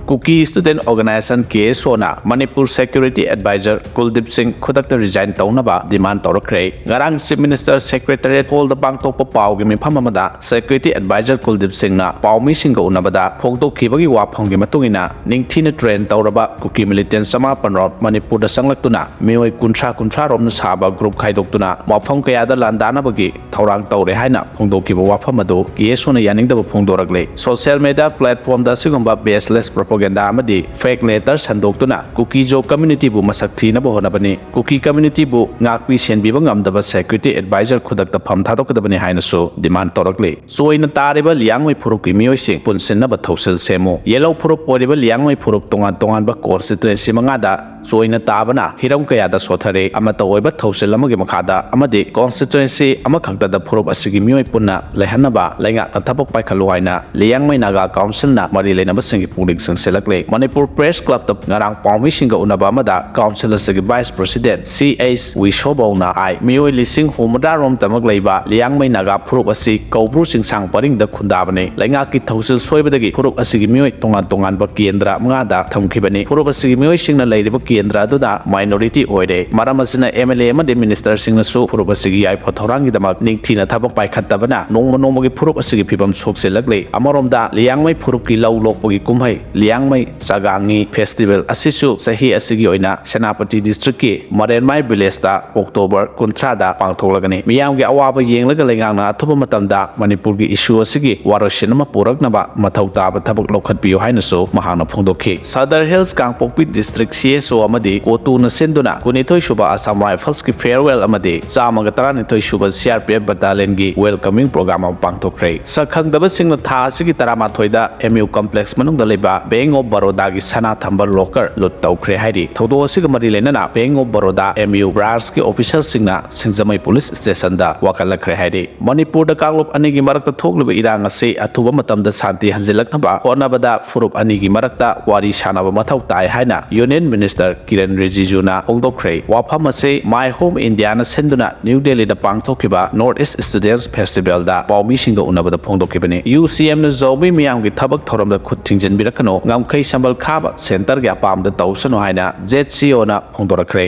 Kuki Student Organization KSOna Manipur Security Advisor Kuldeep Singh Khudakta resign taunaba demand tawrakre ngarang Chief Minister Secretariat Hall the Bangtokpa Pawgi mifam amada Security Advisor Kuldeep Singh na Pawmi Singha unabada phongdokhibagi wafamgi matungina ningthina train tawraba Kuki militant sama panrop Manipur da sanglaktuna mioi kuntra romna saba group khaidoktuna mafam kayada landanabagi thaurang tawre haina phongdokhiba wafam adu KSOna yaningdaba phongdorakle social media platform da sigumba baseless propaganda amadi fake letter sandoktuna Kuki jo community bu masak thina bahonabani Kuki community bu ngakpi senbiba ngamdaba security advisor khudakta pham thadokadabani haina so demand tawrakle soina tariba liangmai phuruk ki mioi sing punsinba thosel semo yellow phuruk poriba liangmai phuruk tongan ba constituency mangada soina tabana hiram kayada sothare amata oiba thosel amagi makhada amadi constituency amakhakta da phuruk asigi mioi punna lehanaba lenga tathabok paikhalu haina liangmai naga council na mari lenaba singi puning sangselakle Manipur Press Club ta ngarang pawmi singa unaba amada council asigi vice president CH Wishobauna ai mioi lising homada rom tamak leiba liangmai naga phuruk asi kaubru singsang paring da khundabane lenga ki thosel soibadagi phuruk asigi mioi tongan ba kendra mangada thamkhibani phuruk asigi mioi singna leiba kendra aduna minority oire maramasina MLA amadi minister singna su phuruk asigi ai phothorangi damak ningthina thabak paikhattabana nongmagi phuruk asigi phibam sokselagle amoromda liangmai phuruk ki law lokpagi kumhai liangmai sagangi festival asisu sahi asigi oina senapati district ki marenmai village da October 13 da pangtholagani miyamgi awaba yenglaga lengangna athuba matamda Manipur gi issue asigi waroshinama puraknaba mathau taba thabak lokhatbiyo haina so mahana phongdokhi Sadar Hills Kangpokpi district CSO amadi Kotuna senduna kunithoi suba Assam Rifles ki farewell amadi chamaga taranithoi suba CRPF battalion gi welcoming program am pangthokre sakhangdaba singna tha asigi taramathoi da MU complex manungda leba Bank of Baroda gi sana thamba locker lut tawkhre hairi thodo asiga mari lenana Bank of Baroda MU branch ki official singna Singjamai police station da wakalakre hairi Manipur da kanglop ani gi marakta thokliba irang ase athuba matamda santi hanjilaknaba honabada furup ani gi marakta wari sanaba mathau tai haina Union Minister Kiren Rijiju na ongdokre wafam ase My Home India na senduna New Delhi da pangthokhiba North East Students Festival da pawmi singa unabada phongdokhibani UCM na zomi miyam gi thabak thoramda khut thingjanbirakano ngamkhai sambal khaba center gi apam da tawsano haina ZCO na phongdorakre